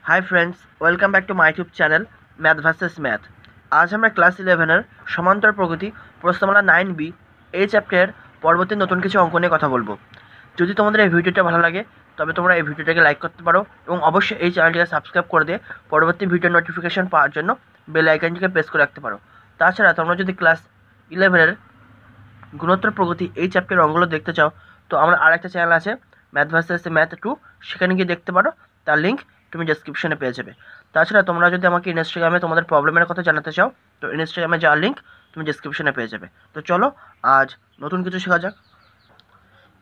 Hi friends, welcome back to my YouTube channel math versus math. আজ আমরা class 11-এর সমান্তর প্রগতি প্রশ্নমালা 9B এই চ্যাপ্টারের পরবর্তী নতুন কিছু অঙ্ক নিয়ে কথা বলবো। যদি তোমাদের এই ভিডিওটা ভালো লাগে তবে তোমরা এই ভিডিওটাকে লাইক করতে পারো এবং অবশ্যই এই চ্যানেলটিকে সাবস্ক্রাইব করে দিয়ে পরবর্তী ভিডিওর নোটিফিকেশন পাওয়ার জন্য বেল আইকনটিকে প্রেস করে রাখতে পারো। তাছাড়া তোমরা যদি ক্লাস 11-এর গুণোত্তর প্রগতি এই চ্যাপ্টারের অঙ্কগুলো দেখতে চাও তো আমার আরেকটা চ্যানেল আছে ম্যাথ ভার্সেস ম্যাথ 2, সেখানে গিয়ে দেখতে পারো। তার লিঙ্ক তুমি ডেসক্রিপশনে পেয়ে যাবে। তাছাড়া তোমরা যদি আমাকে ইনস্টাগ্রামে তোমাদের প্রবলেমের কথা জানাতে চাও তো ইনস্টাগ্রামে যাওয়ার লিঙ্ক তুমি ডেসক্রিপশনে পেয়ে যাবে। তো চলো আজ নতুন কিছু শেখা যাক।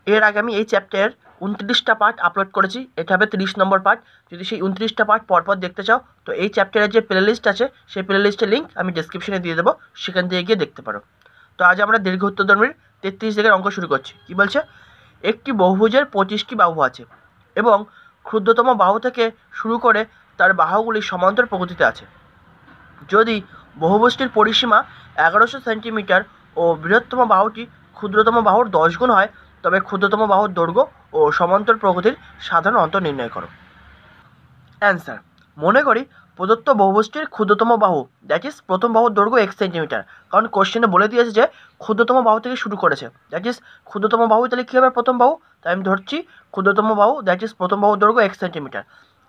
এর আগে আমি এই চ্যাপ্টারের 29টা পার্ট আপলোড করেছি, এটা হবে 30 নম্বর পার্ট। যদি সেই 29টা পার্ট পরপর দেখতে চাও তো এই চ্যাপ্টারের যে প্লে লিস্ট আছে সেই প্লে লিস্টের লিঙ্ক আমি ডেসক্রিপশনে দিয়ে দেবো, সেখান থেকে গিয়ে দেখতে পারো। তো আজ আমরা দীর্ঘ উত্তরধর্মীর 33 দাগের অঙ্ক শুরু করছি। কি বলছে? একটি বহুভুজের 25টি বাহু আছে এবং ক্ষুদ্রতম বাহু থেকে শুরু করে তার বাহুগুলি সমান্তর প্রগতিতে আছে। যদি বহুভুজটির পরিসীমা 1100 সেন্টিমিটার ও বৃহত্তম বাহুটি ক্ষুদ্রতম বাহুর 10 গুণ হয় তবে ক্ষুদ্রতম বাহুর দৈর্ঘ্য ও সমান্তর প্রগতির সাধারণ অন্তর নির্ণয় করো। অ্যান্সার: মনে করি প্রদত্ত বহুভুজটির ক্ষুদ্রতম বাহু দ্যাট ইজ প্রথম বাহুর দৈর্ঘ্য 1 সেন্টিমিটার, কারণ কোশ্চেনে বলে দিয়েছে যে ক্ষুদ্রতম বাহু থেকে শুরু করেছে, দ্যাট ইজ ক্ষুদ্রতম বাহু, তাহলে কী হবে প্রথম বাহু, তাই আমি ধরছি ক্ষুদ্রতম বাহু দ্যাট ইজ প্রথম বাহুর দৈর্ঘ্য 1 সেন্টিমিটার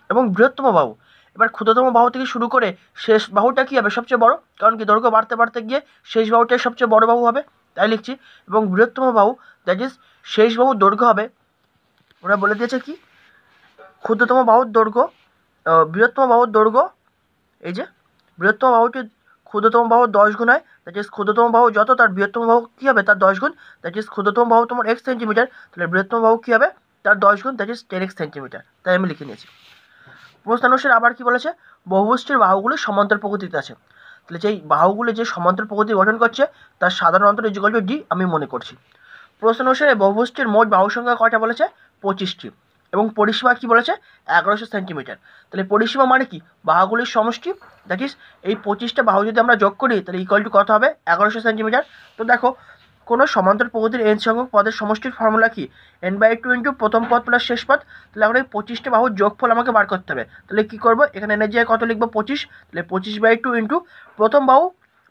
এবং বৃহত্তম বাহু। এবার ক্ষুদ্রতম বাহু থেকে শুরু করে শেষ বাহুটা কী হবে সবচেয়ে বড়, কারণ কি দৈর্ঘ্য বাড়তে বাড়তে গিয়ে শেষ বাহুটাই সবচেয়ে বড় বাহু হবে, তাই লিখছি। এবং বৃহত্তম বাহু দ্যাট ইজ শেষ বাহুর দৈর্ঘ্য হবে, ওরা বলে দিয়েছে কি ক্ষুদ্রতম বাহুর দৈর্ঘ্য বৃহত্তম বাহুর দৈর্ঘ্য, এই যে বৃহত্তম বাহুটি ক্ষুদ্রতম বাহুর 10 গুণ হয়, দ্যাট ইজ ক্ষুদ্রতম বাহু যত তার বৃহত্তম বাহু কী হবে তার 10 গুণ, দ্যাট ইজ ক্ষুদ্রতম বাহু তোমার 1 সেন্টিমিটার, তাহলে বৃহত্তম বাহু কী হবে তার 10 গুণ, দ্যাট ইজ 10x সেন্টিমিটার, তাই আমি লিখে নিয়েছি। প্রশ্ন অনুসারে আবার কি বলেছে, বহুভুজটির বাহুগুলি সমান্তর প্রগতিতে আছে, তাহলে যেই বাহুগুলি যে সমান্তর প্রগতি গঠন করছে তার সাধারণ অন্তর ইজ ইকুয়াল টু ডি আমি মনে করছি। প্রশ্ন অনুসারে বহুভুজটির মোট বাহু সংখ্যা কয়টা বলেছে? 25টি এবং পরিসীমা কি বলেছে 1100 সেন্টিমিটার, তাহলে পরিসীমা মানে কি বাহুগুলির সমষ্টি, দ্যাট ইজ এই 25টা বাহু যদি আমরা যোগ করি তাহলে ইকুয়াল টু কত হবে 1100 সেন্টিমিটার। তো দেখো কোনো সমান্তর প্রগতির এন সংখ্যক পদের সমষ্টির ফর্মুলা কি n/2 ইন্টু প্রথম পদ প্লাস শেষ পদ, তাহলে আমরা এই 25টা বাহুর যোগফল আমাকে বার করতে হবে, তাহলে কী করবো এখানে এনে যে কত লিখবো 25, তাহলে 25/2 ইন্টু প্রথম বাহু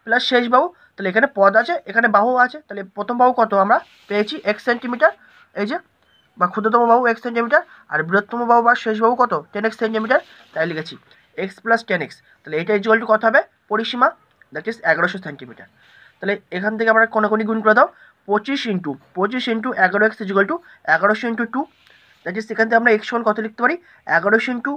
প্লাস শেষ বাহু, তাহলে এখানে পদ আছে এখানে বাহু আছে, তাহলে প্রথম বাহু কত আমরা পেয়েছি 1 সেন্টিমিটার, এই যে বা ক্ষুদ্রতম বাহু 1 সেন্টিমিটার আর বৃহত্তম বাহু বা শেষ বাহু কত 10x সেন্টিমিটার, তাই লিখেছি x প্লাস 10x, তাহলে এটা ইকুয়াল টু কত হবে পরিসীমা দ্যাট ইজ 1100 সেন্টিমিটার। তাহলে এখান থেকে আমরা কোনাকুনি গুণ করে দাও 25 into 11x equal to 1100 into 2, that is এখান থেকে আমরা x সমান কত লিখতে পারি 1100 ইন্টু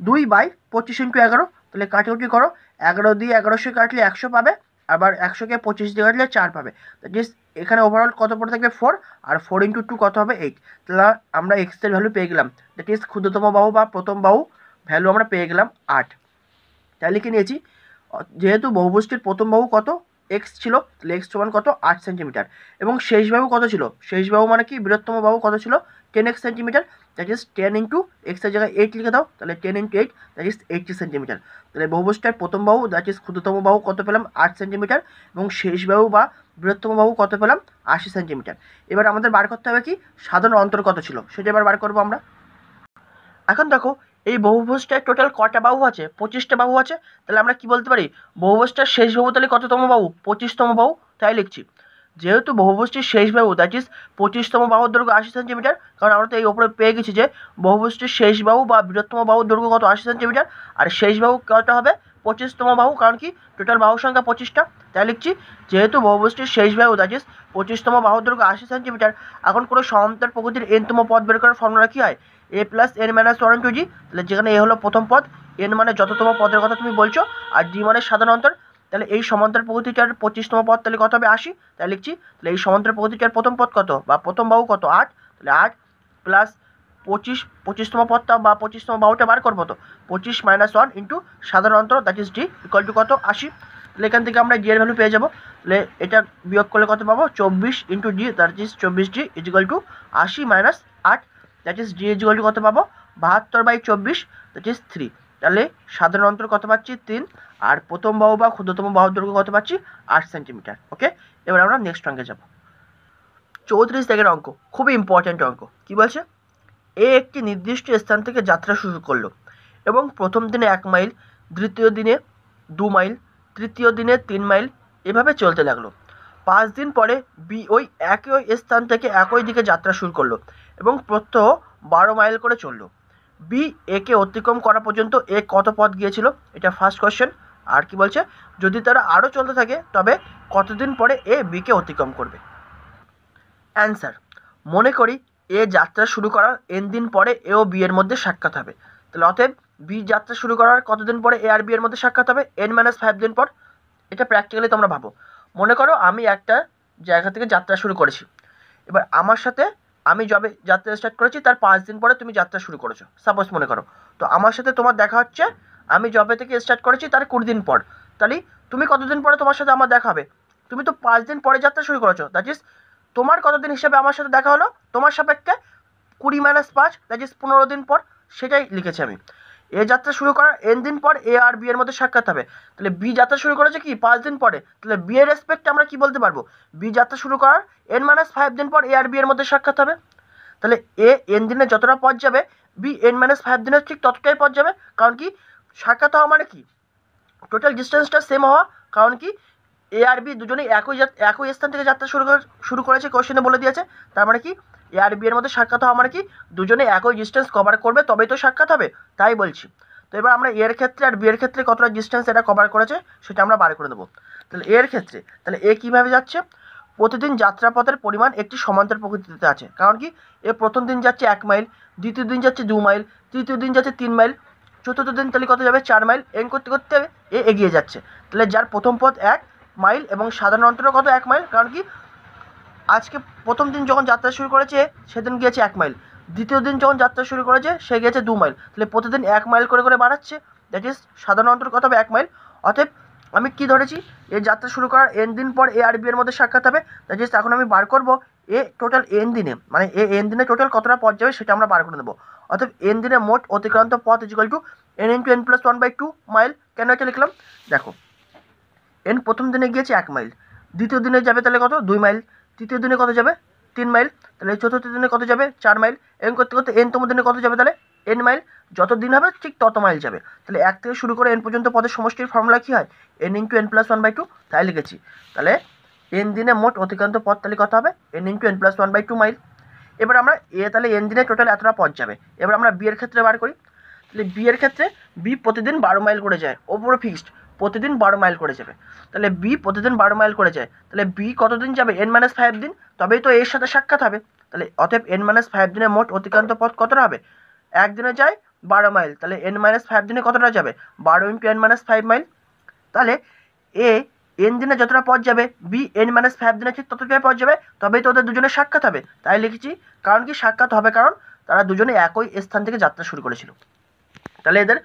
2/25 ইন্টু 11, তাহলে কাটাকুটি করো 11 দিয়ে 1100 কাটলে 100 পাবে, আবার 100কে 25 দিয়ে কাটলে 4 পাবে, দ্যাট ইজ এখানে ওভারঅল কত পড়ে থাকবে 4, আর 4 ইন্টু 2 কত হবে 8, তাহলে আমরা x এর ভ্যালু পেয়ে গেলাম, দ্যাট ইজ ক্ষুদ্রতম বাহু বা প্রথম বাহু ভ্যালু আমরা পেয়ে গেলাম 8। তাই লিখে নিয়েছি যেহেতু বহুভুজটির প্রথম বাহু কত x ছিল, তাহলে x সমান কত 8 সেন্টিমিটার এবং শেষ বাহু কত ছিল, শেষ বাহু মানে কি বৃহত্তম বাহু কত ছিল 10x centimetre, that is 10 into x এর জায়গায় 8 লিখে দাও, তাহলে 10 ইন্টু 8 দ্যাট ইজ 80 সেন্টিমিটার। তাহলে বহুভুজটার প্রথম বাহু দ্যাট ইজ ক্ষুদ্রতম বাহু কত পেলাম 8 সেন্টিমিটার এবং শেষ বাহু বা বৃহত্তম বাহু কত পেলাম 80 সেন্টিমিটার। এবার আমাদের বার করতে হবে কি সাধারণ অন্তর কত ছিল সেটা এবার বার করবো আমরা। এখন দেখো এই বহুভুজটায় টোটাল কটা বাহু আছে 25টা বাহু আছে, তাহলে আমরা কি বলতে পারি বহুভুজটার শেষ বাহু তাহলে কততম বাহু 25তম বাহু, তাই লিখছি যেহেতু বহুভুজটির শেষ বাহু দ্যাট ইজ 25তম বাহুর দৈর্ঘ্য 80 সেন্টিমিটার, কারণ আমরা তো এই ওপরে পেয়ে গেছি যে বহুভুজটির শেষ বাহু বা বৃহত্তম বাহুর দৈর্ঘ্য কত 80 সেন্টিমিটার আর শেষ বাহু কত হবে 25তম বাহু, কারণ কি টোটাল বাহু সংখ্যা 25টা, তাই লিখছি যেহেতু বহুভুজটির শেষ বাহু দ্যাট ইজ 25তম বাহুর দৈর্ঘ্য 80 সেন্টিমিটার। এখন কোনো সমান্তর প্রকৃতির এনতম পদ বের করার ফর্মুলা কি হয় a plus n minus 1 into G, তাহলে যেখানে এ হলো প্রথম পদ, n মানে যততম পদের কথা তুমি বলছো আর জি মানে সাধারণ অন্তর, তাহলে এই সমান্তর প্রগতিটার 25তম পদ তাহলে কত হবে 80, তাই লিখছি তাহলে এই সমান্তর প্রগতিটার প্রথম পদ কত বা প্রথম বাহু কত 8, তাহলে 8 প্লাস 25তম পদটা বা 25তম বাহুটা বার করবো, তো 25 মাইনাস 1 ইন্টু সাধারণ অন্তর that is D equal to কত 80, তাহলে এখান থেকে আমরা ডি এর ভ্যালু পেয়ে যাবো, তাহলে এটা বিয়োগ করলে কত পাবো 24 into D that is 24 is equal to 80 minus 8, that is D is equal to কত পাবো 72/24 দ্যাট ইজ 3, তাহলে সাধারণ অন্তর কত পাচ্ছি 3 আর প্রথম বাহু বা ক্ষুদ্রতম বাহুর দৈর্ঘ্য কত পাচ্ছি 8 সেন্টিমিটার। ওকে, এবার আমরা নেক্সট অঙ্কে যাব। 34 দাগের অঙ্ক, খুবই ইম্পর্ট্যান্ট অঙ্ক। কি বলছে এ একটি নির্দিষ্ট স্থান থেকে যাত্রা শুরু করলো এবং প্রথম দিনে 1 মাইল, দ্বিতীয় দিনে 2 মাইল, তৃতীয় দিনে 3 মাইল, এভাবে চলতে লাগলো। 5 দিন পরে বি ওই একই স্থান থেকে একই দিকে যাত্রা শুরু করলো এবং প্রত্যহ 12 মাইল করে চললো। বি একে অতিক্রম করা পর্যন্ত এ কত পথ গিয়েছিল? এটা ফার্স্ট কোয়েশ্চেন। আর কি বলছে, যদি তারা আরও চলতে থাকে তবে কতদিন পরে এ বিকে অতিক্রম করবে? অ্যান্সার, মনে করি এ যাত্রা শুরু করার এন দিন পরে এ ও বি এর মধ্যে সাক্ষাৎ হবে। তাহলে অতএব বি যাত্রা শুরু করার কতদিন পরে এ আর বি এর মধ্যে সাক্ষাৎ হবে? n-5 দিন পর। এটা প্র্যাকটিক্যালি তোমরা ভাবো। মনে করো আমি একটা জায়গা থেকে যাত্রা শুরু করেছি, এবার আমার সাথে আমি যবে যাত্রা স্টার্ট করেছি তার 5 দিন পরে তুমি যাত্রা শুরু করেছো, সাপোজ মনে করো। তো আমার সাথে তোমার দেখা হচ্ছে আমি যবে থেকে স্টার্ট করেছি তার 20 দিন পর। তাহলে তুমি কতদিন পরে তোমার সাথে আমার দেখা হবে? তুমি তো 5 দিন পরে যাত্রা শুরু করেছো, দ্যাট ইজ তোমার কতদিন হিসাবে আমার সাথে দেখা হলো? তোমার সাপেক্ষে 20-5, দ্যাট ইজ 15 দিন পর। সেটাই লিখেছি আমি। এ যাত্রা শুরু করার এন দিন পর এ আর বি এর মধ্যে সাক্ষাৎ হবে। তাহলে বি যাত্রা শুরু করেছে কি 5 দিন পরে, তাহলে বি এর রেসপেক্টে আমরা কি বলতে পারবো? বি যাত্রা শুরু করার n-5 দিন পর এ আর বি এর মধ্যে সাক্ষাৎ হবে। তাহলে এ এন দিনে যতটা পথ যাবে বি n-5 দিনের ঠিক ততটাই পথ যাবে। কারণ কি, সাক্ষাৎ হওয়া মানে কি, টোটাল ডিস্টেন্সটা সেম হওয়া। কারণ কি, এ আর বি দুজনেই একই স্থান থেকে যাত্রা শুরু করেছে, কোশ্চেনে বলে দিয়েছে। তার মানে কি, এ আর বি এর মধ্যে সাক্ষাৎ হওয়া মানে কি, দুজনে একই ডিস্টেন্স কভার করবে তবেই তো সাক্ষাৎ হবে, তাই বলছি। তো এবার আমরা এর ক্ষেত্রে আর বি এর ক্ষেত্রে কতটা ডিস্টেন্স এটা কভার করেছে সেটা আমরা বার করে দেবো। তাহলে এর ক্ষেত্রে তাহলে এ কীভাবে যাচ্ছে? প্রতিদিন যাত্রাপথের পরিমাণ একটি সমান্তর প্রকৃতিতে আছে। কারণ কি, এ প্রথম দিন যাচ্ছে 1 মাইল, দ্বিতীয় দিন যাচ্ছে 2 মাইল, তৃতীয় দিন যাচ্ছে 3 মাইল, চতুর্থ দিন তাহলে কত যাবে? 4 মাইল। এন করতে করতে এ এগিয়ে যাচ্ছে। তাহলে যার প্রথম পথ 1 মাইল এবং সাধারণ অন্তর কত? 1 মাইল। কারণ কি, আজকে প্রথম দিন যখন যাত্রা শুরু করেছে সেদিন গিয়েছে 1 মাইল, দ্বিতীয় দিন যখন যাত্রা শুরু করেছে সে গিয়েছে 2 মাইল। তাহলে প্রতিদিন 1 মাইল করে করে বাড়াচ্ছে, দ্যাট ইজ সাধারণ অন্তর কত হবে? 1 মাইল। অতএব আমি কি ধরেছি, এই যাত্রা শুরু করার এন দিন পর এ আর বি এর মধ্যে সাক্ষাৎ হবে। দ্যাট ইজ এখন আমি বার করবো এ টোটাল এন দিনে, মানে এন দিনে টোটাল কতটা পথ যাবে সেটা আমরা বার করে নেবো। অতএব এন দিনে মোট অতিক্রান্ত পথ ইকুয়াল টু n×n+1/2 মাইল। কেন এটা লিখলাম? দেখো, এন প্রথম দিনে গিয়েছে 1 মাইল, দ্বিতীয় দিনে যাবে তাহলে কত? 2 মাইল, তৃতীয় দিনে কত যাবে? 3 মাইল, তাহলে চতুর্থ দিনে কত যাবে? 4 মাইল। এন করতে করতে এনতম দিনে কত যাবে? তাহলে n মাইল। যত দিন হবে ঠিক তত মাইল যাবে। তাহলে 1 থেকে শুরু করে এন পর্যন্ত পদের সমষ্টির ফর্মুলা কী হয়? n×n+1/2, তাই লিখেছি। তাহলে এন দিনে মোট অতিক্রান্ত পথ তাহলে কত হবে? n×n+1/2 mile. এবার আমরা তাহলে এন দিনে টোটাল এতটা পথ যাবে। এবার আমরা বি এর ক্ষেত্রে বার করি। তাহলে বি এর ক্ষেত্রে বি প্রতিদিন 12 মাইল করে যায়, ওপরে ফিক্সড প্রতিদিন 12 মাইল করে যাবে। তাহলে বি প্রতিদিন 12 মাইল করে যায়, তাহলে বি কতদিন যাবে? n-5 দিন, তবেই তো এর সাথে সাক্ষাৎ হবে। তাহলে অতএব n-5 দিনে মোট অতিক্রান্ত পথ কতটা হবে? একদিনে যায় 12 মাইল, তাহলে n-5 দিনে কতটা যাবে? 12 × n-5 মাইল। তাহলে এ এন দিনে যতটা পথ যাবে বি n-5 দিনে ঠিক ততটাই পথ যাবে, তবেই তো ওদের দুজনের সাক্ষাৎ হবে, তাই লিখেছি। কারণ কি সাক্ষাৎ হবে? কারণ তারা দুজনে একই স্থান থেকে যাত্রা শুরু করেছিল। তাহলে এদের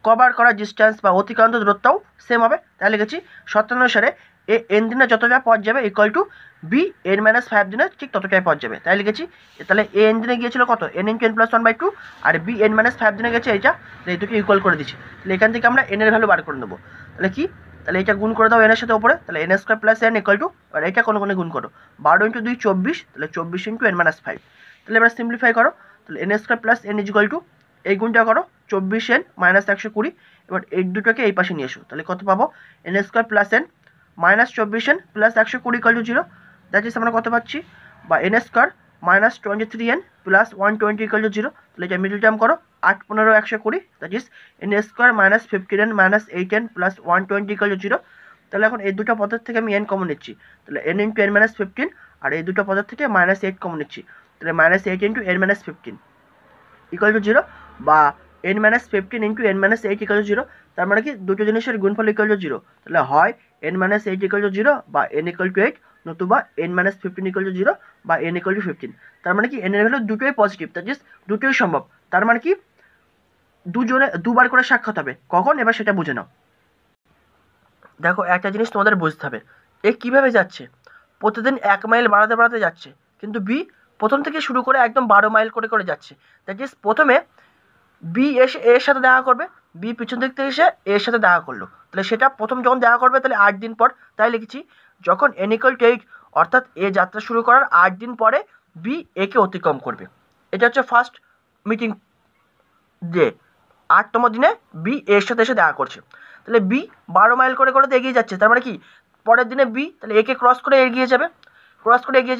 কভার করা ডিস্টেন্স বা অতিক্রান্ত দূরত্বও সেম হবে, তাই লিখেছি। শর্তানুসারে এ এন দিনে যতটা পথ যাবে ইকুয়াল টু বি n-5 দিনে ঠিক ততটাই পথ যাবে, তাই লিখেছি। তাহলে এ এন দিনে গিয়েছিল কত? n×n+1/2, আর বি n-5 দিনে গেছে এইটা, এই দুটো ইকুয়াল করে দিচ্ছি। তাহলে এখান থেকে আমরা এন এর ভ্যালু বার করে নেবো। তাহলে কি, তাহলে এটা গুণ করে দাও এনের সাথে ওপরে, তাহলে n² + n ইকুয়াল টু, আর এটা কোনো কোনো গুণ করো, 12 × 2 24, তাহলে 24 × n-5। তাহলে এবার সিম্পলিফাই করো, তাহলে n² + n ইকুয়াল টু, এই গুণটা করো 24n - 120। এবার এই দুটোকে এই পাশে নিয়ে এসো, তাহলে কত পাবো? n² + n - 24n + 120 equal to 0। That is আমরা কত পাচ্ছি? বা n² - 23n + 120 ইকুয়াল টু 0। তাহলে এটা মিডল টার্ম করো, 8 15 120, that is n² - 15n - 8n + 120 equal to 0। তাহলে এখন এই দুটো পদের থেকে আমি n কমন নিচ্ছি, তাহলে n × n-15, আর এই দুটো পদের থেকে -8 কমন নিচ্ছি, তাহলে -8 × n-15 ইকুয়াল টু 0, বা n-15 × n-8 ইকুয়াল টু 0। তার মানে কি, দুটো জিনিসের গুণফল ইকুয়াল টু 0। তাহলে হয় n-8 ইকুয়াল টু 0 বা n ইকুয়াল টু 8, নতুবা n-15 ইকুয়াল টু 0 বা n ইকুয়াল টু 15। তার মানে কি, n এর ভ্যালু দুটোই পজিটিভ, দ্যাট ইজ দুটোই সম্ভব। তার মানে কি, দুজনে দুবার করে সাক্ষাৎ হবে। কখন? এবার সেটা বুঝে নাও। দেখো, একটা জিনিস তোমাদের বুঝতে হবে, এ কীভাবে যাচ্ছে? প্রতিদিন 1 মাইল বাড়াতে বাড়াতে যাচ্ছে, কিন্তু বি প্রথম থেকে শুরু করে একদম 12 মাইল করে করে যাচ্ছে। দ্যাট ইজ প্রথমে বি এসে এর সাথে দেখা করবে, বি পিছন দিক থেকে এসে এর সাথে দেখা করলো, তাহলে সেটা প্রথম যখন দেখা করবে তাহলে 8 দিন পর, তাই লিখেছি। যখন n = 8, অর্থাৎ এ যাত্রা শুরু করার 8 দিন পরে বি একে অতিক্রম করবে। এটা হচ্ছে ফার্স্ট মিটিং ডে। 8তম দিনে বি এর সাথে এসে দেখা করছে। তাহলে বি 12 মাইল করে করে এগিয়ে যাচ্ছে, তার মানে কি পরের দিনে বি তাহলে একে ক্রস করে এগিয়ে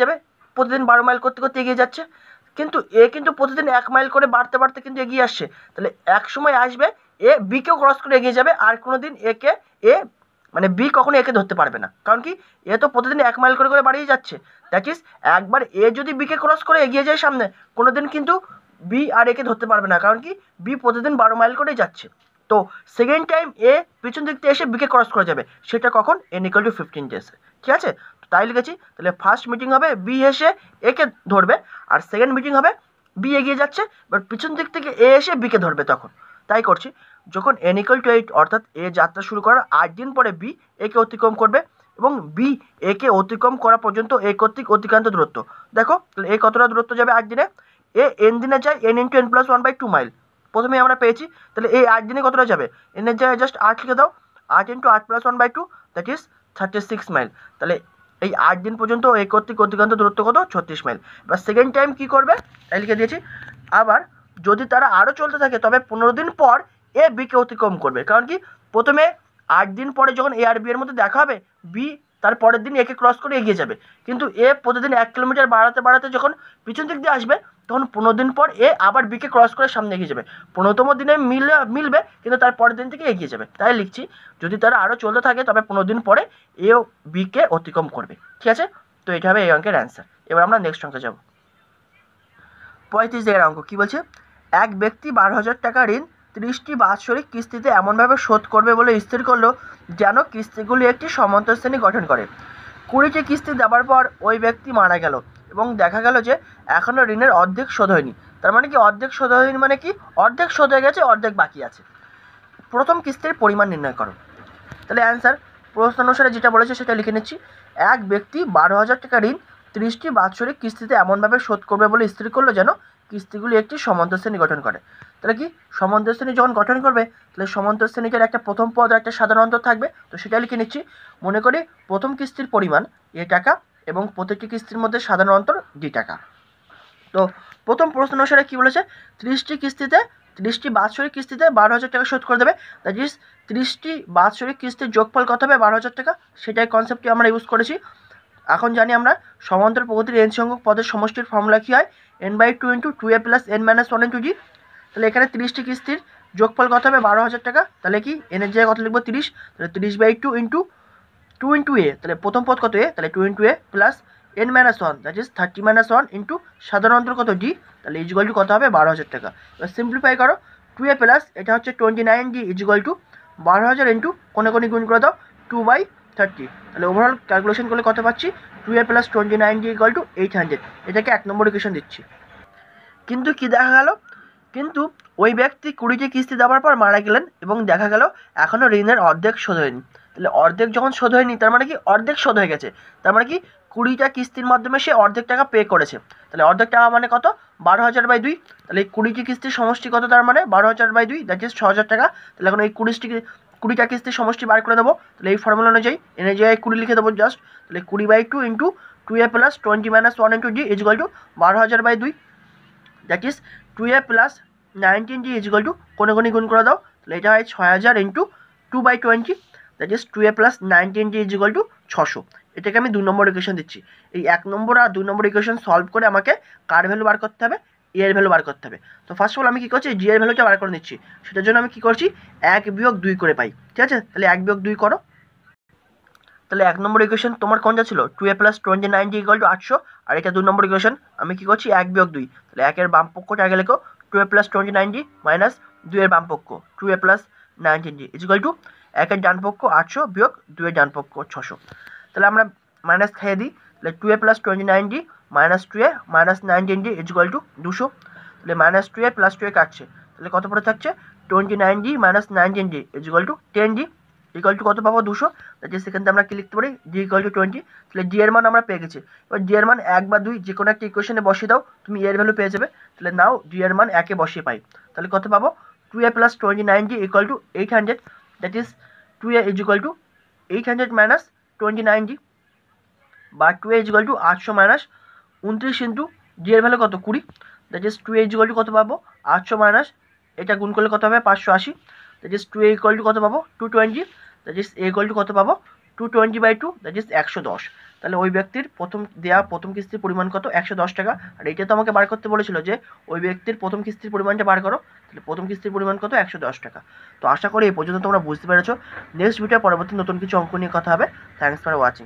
যাবে, প্রতিদিন 12 মাইল করতে করতে এগিয়ে যাচ্ছে। কিন্তু এ কিন্তু প্রতিদিন 1 মাইল করে বাড়তে বাড়তে কিন্তু এগিয়ে আসছে। তাহলে এক সময় আসবে এ বিকেও ক্রস করে এগিয়ে যাবে, আর কোনো দিন এ মানে বি কখনো একে ধরতে পারবে না। কারণ কি এ তো প্রতিদিন 1 মাইল করে করে বাড়িয়ে যাচ্ছে। দ্যাট ইজ একবার এ যদি বিকে ক্রস করে এগিয়ে যায় সামনে, কোনো দিন কিন্তু বি আর একে ধরতে পারবে না, কারণ কি বি প্রতিদিন 12 মাইল করেই যাচ্ছে। তো সেকেন্ড টাইম এ পিছন দিক থেকে এসে বিকে ক্রস করে যাবে, সেটা কখন n = 15 ডেজে। ঠিক আছে, তাই লিখেছি। তাহলে ফার্স্ট মিটিং হবে বি এসে একে ধরবে, আর সেকেন্ড মিটিং হবে বি এগিয়ে যাচ্ছে, বাট পিছন দিক থেকে এ এসে বিকে ধরবে তখন। তাই করছি, যখন n = 8 অর্থাৎ এ যাত্রা শুরু করার 8 দিন পরে বি একে অতিক্রম করবে, এবং বি একে অতিক্রম করা পর্যন্ত এ কর্তৃক অতিক্রান্ত দূরত্ব দেখো। তাহলে এ কতটা দূরত্ব যাবে 8 দিনে? এ n দিনে যায় n × n + 1/2 মাইল, প্রথমেই আমরা পেয়েছি। তাহলে এই 8 দিনে কতটা যাবে? n এর জায়গায় জাস্ট 8 লিখে দাও, 8 × 8 + 1/2 দ্যাট ইজ 36 মাইল। তাহলে এই 8 দিন পর্যন্ত এ কর্তৃক অতিক্রান্ত দূরত্ব কত? 36 মাইল। এবার সেকেন্ড টাইম কী করবে তাই লিখে দিয়েছি। আবার যদি তারা আরও চলতে থাকে তবে 15 দিন পর এ বিকে অতিক্রম করবে, কারণ কি প্রথমে 8 দিন পরে যখন এ আর বি এর মধ্যে দেখা হবে, বি তার পরের দিন একে ক্রস করে এগিয়ে যাবে, কিন্তু এ প্রতিদিন 1 কিলোমিটার বাড়াতে বাড়াতে যখন পিছন দিক দিয়ে আসবে, তখন 15 দিন পর এ আবার বিকে ক্রস করে সামনে এগিয়ে যাবে। 15তম দিনে মিলবে, কিন্তু তার পরের দিন থেকে এগিয়ে যাবে। তাই লিখছি যদি তারা আরও চলতে থাকে তবে 15 দিন পরে এও বিকে অতিক্রম করবে। ঠিক আছে, তো এটা হবে এই অঙ্কের অ্যান্সার। এবার আমরা নেক্সট অঙ্কে যাব। 35 এর অঙ্ক কী বলছে? এক ব্যক্তি 12,000 টাকা ঋণ 30টি বাৎসরিক কিস্তিতে এমনভাবে শোধ করবে বলে স্থির করলো যেন কিস্তিগুলি একটি সমান্তর শ্রেণী গঠন করে। 20টি কিস্তি দেওয়ার পর ওই ব্যক্তি মারা গেল এবং দেখা গেল যে এখনও ঋণের অর্ধেক শোধ হয়নি। তার মানে কি অর্ধেক শোধ হয়নি মানে কি? অর্ধেক শোধ হয়ে গেছে, অর্ধেক বাকি আছে। প্রথম কিস্তির পরিমাণ নির্ণয় করো। তাহলে অ্যান্সার প্রশ্ন অনুসারে যেটা বলেছে সেটা লিখে নিচ্ছি। এক ব্যক্তি 12,000 টাকা ঋণ 30টি বাৎসরিক কিস্তিতে এমনভাবে শোধ করবে বলে স্থির করলো যেন কিস্তিগুলি একটি সমান্তর শ্রেণী গঠন করে। তাহলে কি সমান্তর শ্রেণী যখন গঠন করবে, তাহলে সমান্তর শ্রেণীটার একটা প্রথম পদ আর একটা সাধারণ অন্তর থাকবে। তো সেটা লিখে নিচ্ছি। মনে করি প্রথম কিস্তির পরিমাণ এ টাকা এবং প্রত্যেকটি কিস্তির মধ্যে সাধারণ অন্তর 2 টাকা। তো প্রথম প্রশ্ন অনুসারে কী বলেছে? 30টি বাৎসরিক কিস্তিতে 12,000 টাকা শোধ করে দেবে। দ্যাট ইজ 30টি বাৎসরিক কিস্তির যোগফল কত হবে? 12,000 টাকা। সেটাই কনসেপ্টটি আমরা ইউজ করেছি। এখন জানি আমরা সমান্তর প্রগতির n সংখ্যক পদের সমষ্টির ফর্মুলা কী হয়? n/2 × 2a + n - 1 × g। তাহলে এখানে 30টি কিস্তির যোগফল কত হবে? 12,000 টাকা। তাহলে কি n এর জায়গায় কত লিখবো? 30। তাহলে 30/2 × 2 × a, তাহলে প্রথম পদ কত? a, তাহলে 2 × a plus n - 1 that is 30 - 1 into সাধারণ অন্তর কত? d। তাহলে ইজুয়াল টু কত হবে? 12,000 টাকা। এবার সিম্পলিফাই করো। 2a প্লাস এটা হচ্ছে 29d ইজুয়াল টু 12,000 ইন্টু কোনে কোনে গুণ করে দাও 2/30। তাহলে ওভারঅল ক্যালকুলেশন করলে কত পাচ্ছি? 2a plus 29d equal to 800। এটাকে 1 নম্বর ইকুয়েশন দিচ্ছি। কিন্তু কি দেখা গেল? কিন্তু ওই ব্যক্তি 20টি কিস্তি দেওয়ার পর মারা গেলেন এবং দেখা গেল এখনও ঋণের অর্ধেক শোধ হয়নি। তাহলে অর্ধেক যখন শোধ হয়নি, তার মানে কি অর্ধেক শোধ হয়ে গেছে। তার মানে কি 20টা কিস্তির মাধ্যমে সে অর্ধেক টাকা পে করেছে। তাহলে অর্ধেক টাকা মানে কত? 12,000/2। তাহলে এই 20টি কিস্তির সমষ্টি কত? তার মানে 12,000/2 দ্যাট ইজ 6,000 টাকা। তাহলে এখন এই 20টা কিস্তির সমষ্টি বার করে দেবো। তাহলে এই ফর্মুলা অনুযায়ী n এর জায়গায় 20 লিখে দেবো জাস্ট। তাহলে 20/2 into 2a plus 20 - 1 into g equal two 12,000/2 that is 2a plus 19d equal two কোনে কোনে গুণ করে দাও। তাহলে এটা হয় 6,000 into 2/20 that is 2a plus 19d equal two 600। এটাকে আমি 2 নম্বর ইকুয়েশন দিচ্ছি। এই 1 নম্বর আর 2 নম্বর ইকুয়েশন সলভ করে আমাকে কার ভ্যালু বার করতে হবে? এ এর ভ্যালু বার করতে হবে। তো ফার্স্ট অফ অল আমি কী করছি? জি এর ভ্যালুটা বার করে নিচ্ছি। সেটার জন্য আমি কী করছি? 1 - 2 করে পাই। ঠিক আছে, তাহলে 1 - 2 করো। তাহলে 1 নম্বর ইকুয়েশন তোমার কোনটা ছিল? 2a plus 29d equal to 800। আর এটা 2 নম্বর ইকুয়েশন। আমি কী করছি? 1 - 2। তাহলে 1 এর বাম পক্ষটা আগে লেখো 2a প্লাস 29d মাইনাস 2 এর বাম পক্ষ 2a plus 19d equal to 1 এর ডান পক্ষ 800 বিয়োগ 2 এর ডান পক্ষ 600। তাহলে আমরা মাইনাস খাইয়ে দিই। তাহলে 2a plus 29d minus 2a minus 19d equal to 200। তাহলে মাইনাস 2a প্লাস 2a কাটছে, তাহলে কত পড়ে থাকছে? 29d minus 19d equal to 10d equal to কত পাবো? 200। দ্যাট ইজ সেখান থেকে আমরা কি লিখতে পারি? d equal to 20। তাহলে d এর মান আমরা পেয়ে গেছি। এবার d এর মান 1 বা 2 যে কোনো একটা ইকুয়েশনে বসিয়ে দাও, তুমি এর ভ্যালু পেয়ে যাবে। তাহলে নাও d এর মান 1 এ বসিয়ে পাই। তাহলে কত পাবো? 2a plus 29d equal to 800 that is 2a is equal to 800 minus 29d বা 2a is equal to 800 minus 29 into d এর ভ্যালু কত? 20 that is 2a is equal to কত পাবো? 800 মাইনাস এটা গুণ করলে কত হবে 580, that is 2a equal to কত পাবো 220, that is a equal to কত পাবো 220/2, দ্যাট ইজ 110। তাহলে ওই ব্যক্তির প্রথম কিস্তির পরিমাণ কত 110 টাকা। আর এইটা তো আমাকে বার করতে বলেছিল যে ওই ব্যক্তির প্রথম কিস্তির পরিমাণটা বার করো। তাহলে প্রথম কিস্তির পরিমাণ কত 110 টাকা। তো আশা করি এই পর্যন্ত তোমরা বুঝতে পেরেছো। নেক্সট ভিডিও পরবর্তী নতুন কিছু অঙ্ক নিয়ে কথা হবে। Thanks for watching.